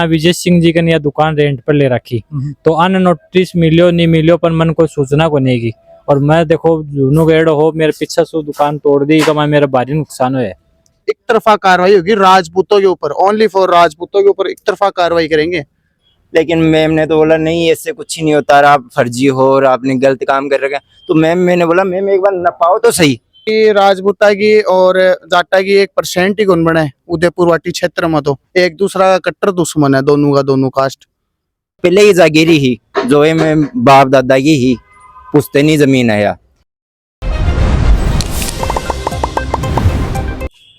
विजय सिंह जी कन या दुकान रेंट पर ले रखी तो अन नोटिस मिलियो नहीं मिलियो पर मन को सूचना को नहीं की और मैं देखो जूनू गेड़ हो मेरे पीछे से दुकान तोड़ दी का मेरा भारी नुकसान हुआ है। एक तरफा कार्रवाई होगी राजपूतों के ऊपर, ओनली फॉर राजपूतों के ऊपर एक तरफा कार्रवाई करेंगे। लेकिन मैम ने तो बोला नहीं ऐसे कुछ ही नहीं होता, आप फर्जी हो और आपने गलत काम कर रखा। तो मैंने बोला मैम एक बार नपाओ तो सही। कि राजपूता की और जाटा की 1% ही गुण बने उदयपुर वाटी क्षेत्र में, तो एक दूसरा का कट्टर दुश्मन है दोनों का, दोनों कास्ट। पहले ही जागीरी ही जो है मैं बाप दादा की ही पुश्तैनी जमीन है।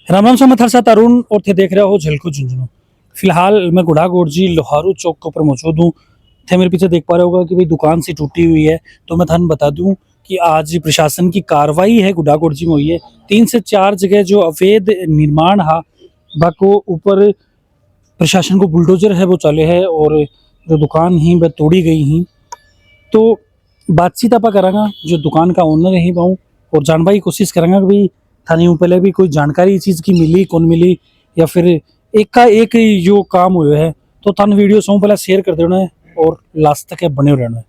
राम राम मैं थरसा तरुण और थे देख रहे हो झलको झुंझुनू। फिलहाल मैं गुड़ागोड़ जी लोहारू चौक के ऊपर मौजूद हूँ। थे मेरे पीछे देख पा रहे होगा कि भाई दुकान सी टूटी हुई है। तो मैं थान बता दूं कि आज प्रशासन की कार्रवाई है गुड़ागोड़ जी में हुई है। 3 से 4 जगह जो अवैध निर्माण हा बाको ऊपर प्रशासन को बुलडोजर है वो चले है और जो दुकान ही वह तोड़ी गई ही। तो बातचीत आप करांगा जो दुकान का ओनर है पाऊँ और जानने की कोशिश करांगा कि भाई थाने पहले भी कोई जानकारी इस चीज़ की मिली कौन मिली या फिर एक का एक जो काम हुए है। तो थान वीडियो सौ पहले शेयर कर देना है और लास्ट तक बने रहना है।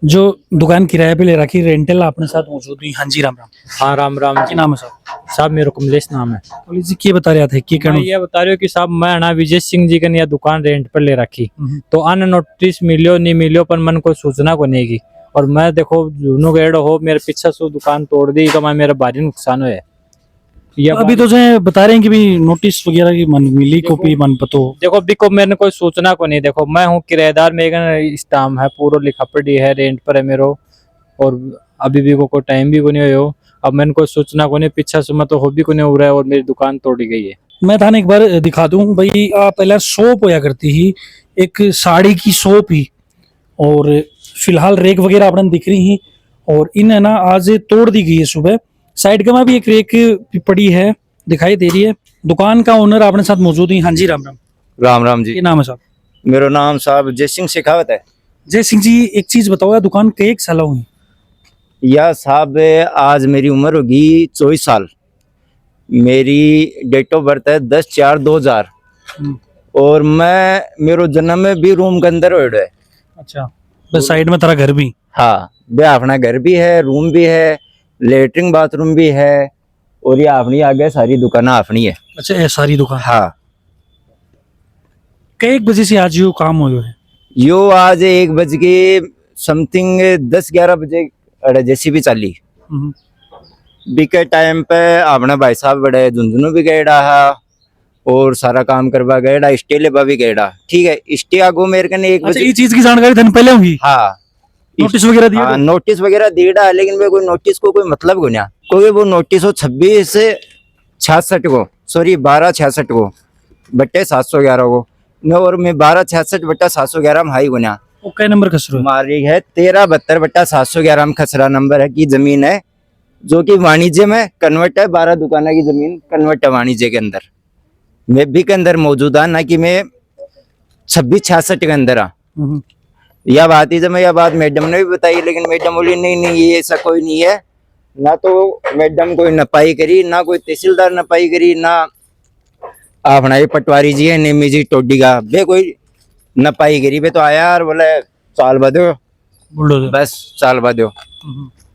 जो दुकान किराए पे ले रखी रेंटल अपने साथ मौजूद हुई। हाँ जी राम राम। हाँ राम राम क्या नाम है साहब? साहब मेरे कमलेश नाम है। बोलिए जी क्या बता रहे थे क्या कहना? मैं ये बता रहे हो कि साहब मैं ना विजय सिंह जी कन या दुकान रेंट पर ले रखी तो अन नोटिस मिलियो नहीं मिलियो पर मन को सूचना को नहीं की और मैं देखो जूनू गेड़ हो मेरे पीछे से दुकान तोड़ दी का मेरा भारी नुकसान हुआ है। अभी तो जो बता रहे हैं कि भी नोटिस वगैरह की मन मिली कॉपी मन पतो देखो अभी को मैंने कोई सूचना को नहीं। देखो मैं हूँ किराएदार, मेरे स्टाम है पूरा लिखा पड़ी है रेंट पर है मेरो और अभी भी को टाइम भी को नहीं हो। अब मैंने कोई सूचना को नहीं, पीछा से तो हो भी को नहीं हो रहा है और मेरी दुकान तोड़ी गई है। मैं थाने एक बार दिखा दूं भाई। पहले शॉप होया करती ही एक साड़ी की शॉप ही और फिलहाल रेक वगैरह अपने दिख रही ही और इन है ना आज तोड़ दी गई है सुबह। साइड का में भी एक रेक पड़ी है दिखाई दे रही है। दुकान का ओनर अपने साथ मौजूद है। हाँ जी राम राम। राम राम जी। क्या नाम है साहब? मेरा नाम साहब जय सिंह शेखावत है। जय सिंह जी एक चीज बताओ यार दुकान कई एक साल हुई? या साहब आज मेरी उम्र होगी 24 साल। मेरी डेट ऑफ बर्थ है 10/4/2000 और मैं मेरो जन्म भी रूम के अंदर हो है। अच्छा बस साइड में तेरा घर भी? हाँ बे अपना घर भी है, रूम भी है, लेटरिन बाथरूम भी है और ये अपनी आगे सारी दुकान अपनी है। अच्छा ये सारी दुकान? हाँ। कई एक बजे से आज यो काम हुआ है? यो आज 1 बज के समथिंग 10-11 बजे जैसी भी चली बीके टाइम पे अपना भाई साहब बड़े झुंझुनू भी गएड़ा है और सारा काम करवा गएड़ा, स्टे लेवा भी गएड़ा। ठीक है स्टे आगो मेरे कने 1 बजे। ये चीज की जानकारी धन पहले हुई? हाँ नोटिस वगैरह दिया? हाँ नोटिस वगैरह दिया लेकिन वे कोई नोटिस को कोई मतलब को नहीं, क्योंकि वो नोटिस हो 26/66 को, सॉरी 12/66 को बट्टे 711 को और मैं 12/66/711 में हाई गुना। वो क्या नंबर खसरो? हमारी है 13/72/711 में खसरा नंबर है की जमीन है जो कि वाणिज्य में कन्वर्ट है। 12 दुकानों की जमीन कन्वर्ट है वाणिज्य के अंदर। मैं भी के अंदर मौजूद है ना कि मैं 26/66 के अंदर आ। यह बात ही जब मैं यह बात मैडम ने भी बताई लेकिन मैडम बोली नहीं ये ऐसा कोई नहीं है। ना तो मैडम कोई नपाई करी, ना कोई तहसीलदार नपाई करी, ना अपना ये पटवारी जी है नेमी जी टोडी का बे कोई नपाई करी। बे तो आया और बोले चाल बदो बस चाल बदो।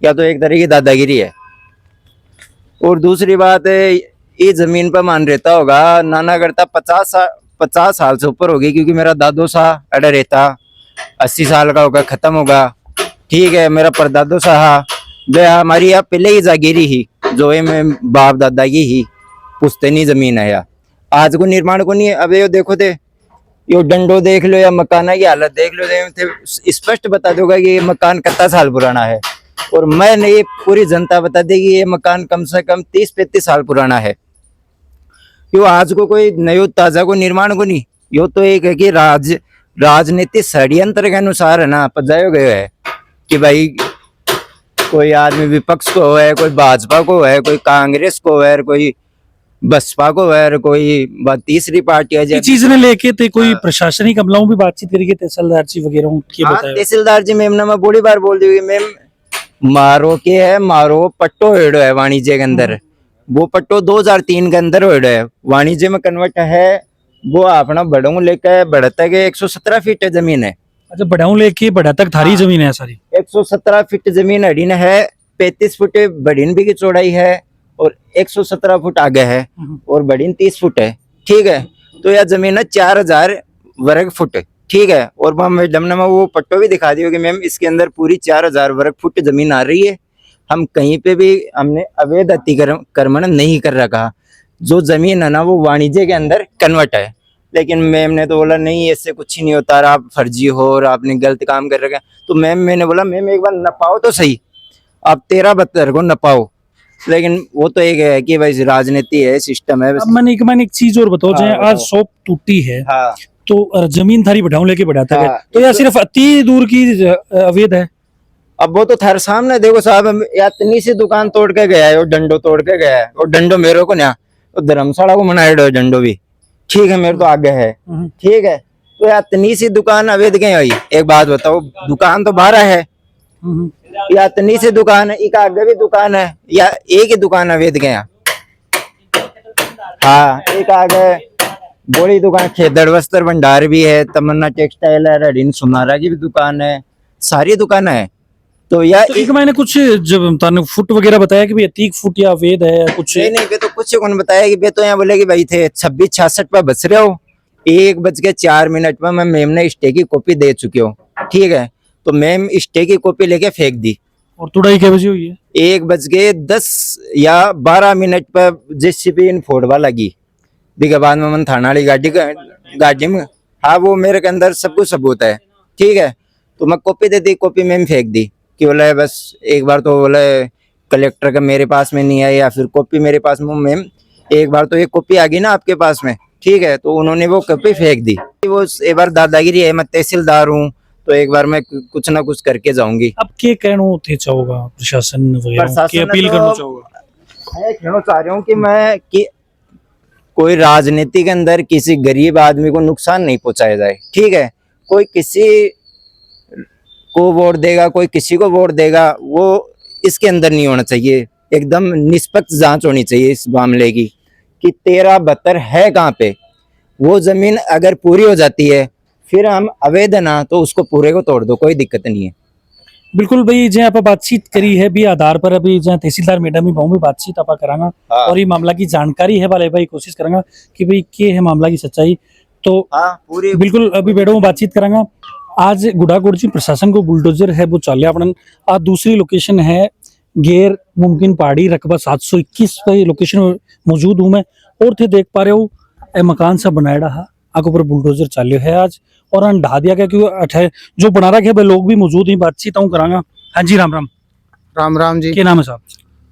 या तो एक तरह की दादागिरी है। और दूसरी बात है ये जमीन पर मान रहता होगा नाना करता 50 साल से ऊपर होगी क्योंकि मेरा दादो सा अड़ा रहता 80 साल का होगा खत्म होगा। ठीक है मेरा परदादो सा वे हमारी यहाँ पहले ही जागीरी ही जो है मैं बाप दादा की ही पुश्तैनी जमीन है। यहाँ आज को निर्माण को नहीं है। अब ये देखो थे यो डंडो देख लो या मकाना की हालत देख लो, स्पष्ट बता दोगा कि ये मकान कितना साल पुराना है और मैं ये पूरी जनता बता देगी ये मकान कम से कम 30-35 साल पुराना है। यो आज को कोई नयो ताजा को निर्माण को नहीं, यो तो एक है कि राजनीतिक षड्यंत्र के अनुसार है ना पजायो गयो है कि भाई कोई आदमी विपक्ष को है, कोई भाजपा को है, कोई कांग्रेस को है, कोई बसपा को है, कोई तीसरी पार्टी है। चीज ने लेके ते कोई प्रशासनिक अमलाओं भी बातचीत करके तहसीलदार जी वगैरह की बताया? तहसीलदार जी मैम ने मैं बड़ी बार बोल दी मैम मारो के है मारो पट्टो हेड़ो है वाणिज्य के अंदर। वो पट्टो 2003 के अंदर हेड़ो है वाणिज्य में कन्वर्ट है वो अपना बड़ों लेकर बढ़ तक 117 फीट जमीन है। अच्छा, बढ़ाऊं लेके बढ़ा तक थारी हाँ। जमीन है सारी। 117 फीट जमीन अड़ीन है, 35 फुट बड़ीन भी की चौड़ाई है और 117 फुट आगे है और बड़ीन 30 फुट है। ठीक है, तो यह जमीन है 4000 वर्ग फुट। ठीक है, और वहाँ मैडम ने वो पट्टो भी दिखा दिया कि मैम इसके अंदर पूरी 4000 वर्ग फुट जमीन आ रही है। हम कहीं पे भी हमने अवैध अतिक्रमण नहीं कर रखा। जो जमीन है ना वो वाणिज्य के अंदर कन्वर्ट है। लेकिन मैम ने तो बोला नहीं ऐसे कुछ ही नहीं होता, आप फर्जी हो और आपने गलत काम कर रखा है। तो मैंने बोला मैम एक बार नपाओ तो सही, आप 13-72 को नपाओ। लेकिन वो तो एक है कि भाई राजनीति है, सिस्टम है। अब मैंने एक चीज और बताओ, हाँ, जैसे आज बताओ। शॉप टूटी है हाँ तो जमीन थारी बढ़ाऊं लेके बढ़ा तक है, हाँ, तो यह सिर्फ अति दूर की अवैध है। अब वो तो थारे सामने देखो साहब, या इतनी सी दुकान तोड़ के गया है और डंडो तोड़ के गया है। और डंडो मेरे को ना तो धर्मशाला को मनाया है डंडो भी। ठीक है, मेरे तो आगे है। ठीक है, तो यार इतनी सी दुकान अवैध गई हुई। एक बात बताओ, दुकान तो 12 है या इतनी सी दुकान है, एक आगे भी दुकान है या एक ही दुकान अवैध गया। हाँ, एक आगे बड़ी दुकान खेदड़ वस्त्र भंडार भी है, तमन्ना टेक्सटाइल है, रडीन सुनारा की भी दुकान है, सारी दुकान है। तो यार तो एक मैंने कुछ जब ताने फुट वगैरह बताया कि भाई 30 फुट या अवैध है कुछ। नहीं बे तो कुछ कौन बताया कि बे तो यहाँ बोले कि भाई थे 26-66 पे बच रहे हो। 1:04 में मैं मैम ने स्टे की कॉपी दे चुकी हूँ। ठीक है, तो मैम स्टे की कॉपी लेके फेंक दी। और तुड़ाई क्या बजी हुई है? 1:10 या 12 पर जेसीबी इन फोड़वा लगी। बिके बाद में मन थाना वाली गाड़ी में, हाँ वो मेरे के अंदर सब कुछ सबूत है। ठीक है, तो मैं कॉपी दे दी, कॉपी मैम फेंक दी कि बोले बस एक बार तो बोले कलेक्टर का मेरे पास में नहीं है या फिर कॉपी मेरे पास में। मैम एक बार तो एक कॉपी आ गई ना आपके पास में। ठीक है, तो उन्होंने वो कॉपी फेंक दी। वो एक बार दादागिरी है, मैं तहसीलदार हूँ तो एक बार मैं कुछ ना कुछ करके जाऊंगी। अब के कहना थे चाहोगा प्रशासन वगैरह की प्रशासन अपील तो- करना चाहोगा? मैं कहना चाह रहा हूँ कि कोई राजनीति के अंदर किसी गरीब आदमी को नुकसान नहीं पहुंचाया जाए। ठीक है, कोई किसी को वोट देगा, कोई किसी को वोट देगा, वो इसके अंदर नहीं होना चाहिए। एकदम निष्पक्ष जांच होनी चाहिए इस मामले की कि 13-72 है कहाँ पे। वो जमीन अगर पूरी हो जाती है फिर हम अवैध ना तो उसको पूरे को तोड़ दो, कोई दिक्कत नहीं है। बिल्कुल भाई, जे आप बातचीत करी है भी आधार पर अभी जहाँ तहसीलदार मैडम ही भाऊ भी बातचीत आप करांगा हाँ। और ये मामला की जानकारी है वाले भाई कोशिश करांगा कि भाई के है मामला की सच्चाई। तो हाँ पूरी बिल्कुल अभी मैडम बातचीत करांगा। आज गुड़ागुड़ जी प्रशासन को बुलडोजर है वो चाले अपन। आज दूसरी लोकेशन है गैर मुमकिन पहाड़ी रकबा 721 पे लोकेशन मौजूद हूँ मैं और थे देख पा रहे हो ए मकान सा बनाया रहा आगे ऊपर बुलडोजर चाल्यो है आज और ढा दिया गया क्योंकि जो बना रखे भाई लोग भी मौजूद हैं, बातचीत हूँ करांगा। हाँ जी, राम राम। राम राम जी। क्या नाम है साहब?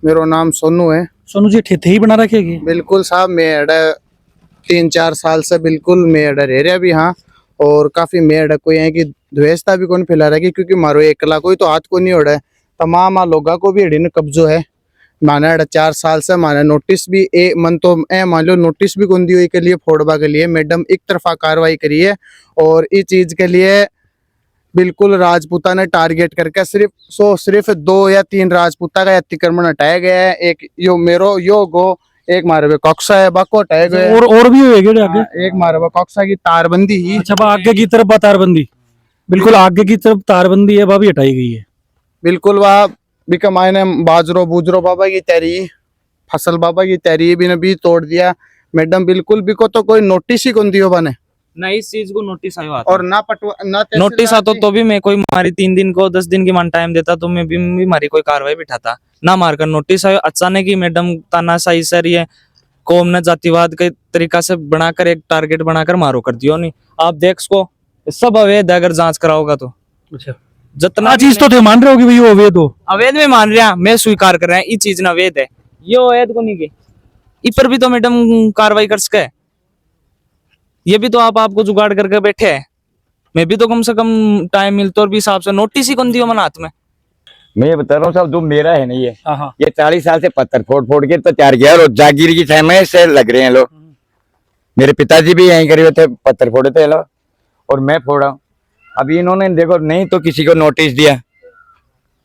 मेरा नाम सोनू है। सोनू जी ठेठे ही बना रखे है? बिल्कुल साहब, मैं अड़ा 3-4 साल से बिल्कुल मैं अड़ा रह रहा भी। हाँ, और काफी मैं अड़ा कोई है कि द्वेषता भी कौन फैला रहा है क्योंकि मारो एकला कोई तो हाथ को नहीं उड़ा है, तमाम लोगों को भी अड़ी ने कब्जो है। माने 4 साल से माने नोटिस भी मन तो मान लो नोटिस भी कौन दी हुई के लिए फोड़वा के लिए मैडम एक तरफा कार्रवाई करी है। और इस चीज के लिए बिल्कुल राजपूता ने टारगेट करके सिर्फ 2 या 3 राजपूता का अतिक्रमण हटाया गया है। एक यो मेरो यो गो एक मारे कॉक्सा है बाको हटाया गया है। और भी हुए गए आगे? एक मारे कॉक्सा की तारबंदी ही। अच्छा, आगे की तरफ तारबंदी, बिल्कुल आगे की तरफ तारबंदी है वह भी हटाई गई है। बिल्कुल वह बिका मायने बाजरो बूजरो बाबा की तैयारी, फसल बाबा की तैयारी भी ने भी तोड़ दिया। मैडम बिल्कुल भी को तो कोई नोटिस ही कौन दियो बने ना इस चीज को नोटिस आयो आता और ना पटवा ना नोटिस आतो तो भी मैं कोई मारी 3 दिन को 10 दिन की मान टाइम देता तो मैं भी मारी कोई कार्रवाई बिठाता ना। मारकर नोटिस आयो अचानक ही मैडम तानाशाही सर ये कौम ने जातिवाद के तरीका से बनाकर एक टारगेट बनाकर मारो कर दियो। नहीं आप देख सको सब अवैध है, अगर जांच कराओगा तो। अच्छा, जितना चीज तो थे मान रहे हो कि भाई वो अवैध हो? अवैध में मान रहा मैं स्वीकार कर रहा है ये चीज ना अवैध है, ये अवैध को नहीं के इस पर भी तो मैडम कार्रवाई कर सके। ये भी तो आपको जुगाड़ करके बैठे हैं, मैं भी तो कम से कम टाइम मिलता और भी हिसाब से नोटिस ही कौन दियो मन हाथ में। मैं ये बता रहा हूँ साहब, जो मेरा है नहीं है हाँ ये 40 साल से पत्थर फोड़ फोड़ के तो तैयार किया और जागीर की समय से लग रहे हैं लोग। मेरे पिताजी भी यहीं करे हुए थे, पत्थर फोड़े थे लोग और मैं फोड़ा। अभी इन्होंने देखो नहीं तो किसी को नोटिस दिया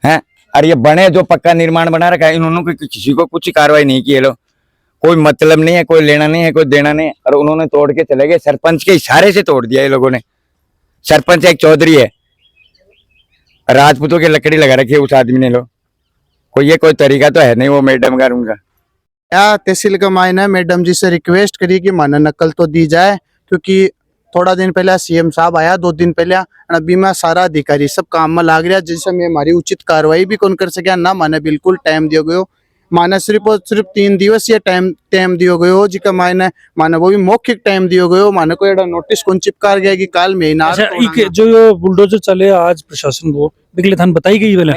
है और ये बने जो पक्का निर्माण बना रखा है इन्होंने किसी को कुछ कार्रवाई नहीं की है लोग। कोई मतलब नहीं है, कोई लेना नहीं है, कोई देना नहीं है, और उन्होंने तोड़ के चले गए। सरपंच के इशारे से तोड़ दिया ये लोगों ने। सरपंच एक चौधरी है, राजपूतों की लकड़ी लगा रखी है उस आदमी ने। लो कोई तरीका तो है नहीं वो मैडम का उनका। या तहसील का मायना मैडम जी से रिक्वेस्ट करी कि माना नकल तो दी जाए, क्योंकि थोड़ा दिन पहले सीएम साहब आया, 2 दिन पहले, अभी मैं सारा अधिकारी सब काम में लाग रहा, जिससे मैं हमारी उचित कार्रवाई भी कौन कर सके ना। माने बिल्कुल टाइम दियो गयो, माने सिर्फ और सिर्फ 3 दिवसीय टाइम दियो गयो, जिका माने वो भी मौखिक टाइम दियो गयो। माने कोई एड़ा नोटिस कौन चिपका गया कि काल महीना अच्छा एक जो ये बुलडोजर चले आज प्रशासन को बिगले थान बताई गई वाले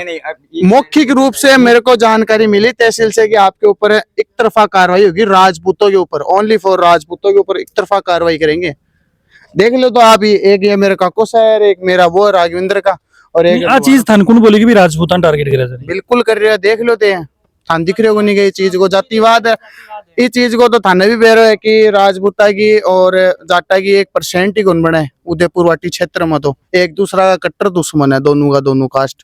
मौखिक रूप से मेरे को जानकारी मिली तहसील से कि आपके ऊपर एक तरफा कार्रवाई होगी, राजपूतों के ऊपर, ओनली फॉर राजपूतों के ऊपर एक तरफा कार्रवाई करेंगे। देख लो तो आप ही, एक ये मेरा काको सर, एक मेरा वो राघवेंद्र का, और एक आ चीज थान कौन बोलेगी भी राजपूतान टारगेट करा जा रही बिल्कुल कर रहे हो। देख लो ते थान दिख रहे हो नहीं गई चीज को, जातिवाद इस चीज को तो थाने भी बेरो है कि राजपूता की और जाटा की 1% ही गुण बने उदयपुर वाटी क्षेत्र में, तो एक दूसरा का कट्टर दुश्मन है दोनों का, दोनों कास्ट।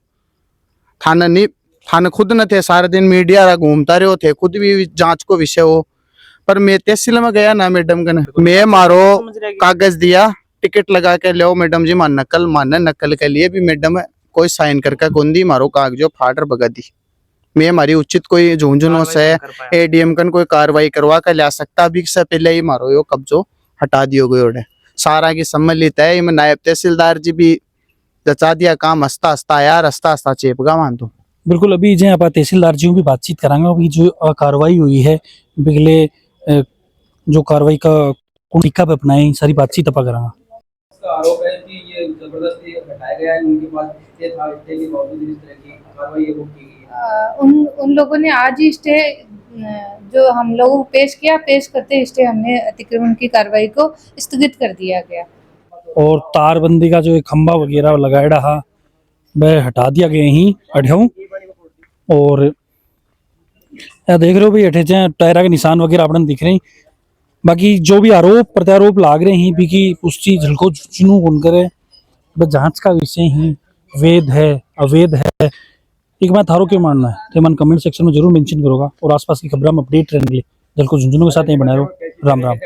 थाना नहीं, थाने खुद न थे, सारे दिन मीडिया घूमता रहे थे, खुद भी जांच को विषय हो। पर मैं तहसील में गया ना मैडम का, मैं मारो कागज दिया, टिकट लगा के लो मैडम जी मान नकल के लिए भी मैडम कोई साइन करके कौन दी, मारो कागजो फाड़ भगा दी। मैं हमारी उचित कोई झुंझुनों से एडीएम कन कोई कार्रवाई करवा कर ला सकता, अभी से पहले ही मारो यो कब्जो हटा दियो गयो सारा की सम्मिलित है। मैं नायब तहसीलदार जी भी जचा दिया काम, हंसता हंसता यार, हंसता हंसता चेपगा मान तो। बिल्कुल अभी जे आप तहसीलदार जी भी बातचीत करांगे, अभी जो कार्रवाई हुई है बिगले जो कार्रवाई का तरीका पे अपनाए सारी बातचीत अपा करांगा। आरोप है कि ये जबरदस्ती हटाया गया है, उनके पास स्टे था, स्टे के बावजूद इस तरह की कार्रवाई की गई है। उन लोगों ने आज ही स्टे जो हम लोगों को पेश किया, पेश करते स्टे हमने अतिक्रमण की कार्रवाई को स्थगित कर दिया गया। और तारबंदी का जो एक खंभा वगैरह लगाया रहा वह हटा दिया गया ही अढ़ऊ। और या देख रहे हो भाई अठे टायरा के निशान वगैरह अपने दिख रहे हैं। बाकी जो भी आरोप प्रत्यारोप लाग रहे हैं भी की पुष्टि झलको चुनू कौन करे, बस जांच का विषय ही वैध है अवैध है। एक बात थारो क्यों मानना है तो मन कमेंट सेक्शन में जरूर मेंशन करोगा। और आसपास की खबरों में अपडेट रहने के लिए झलको झुंझुनू के साथ यहीं बनाए रहो। राम राम।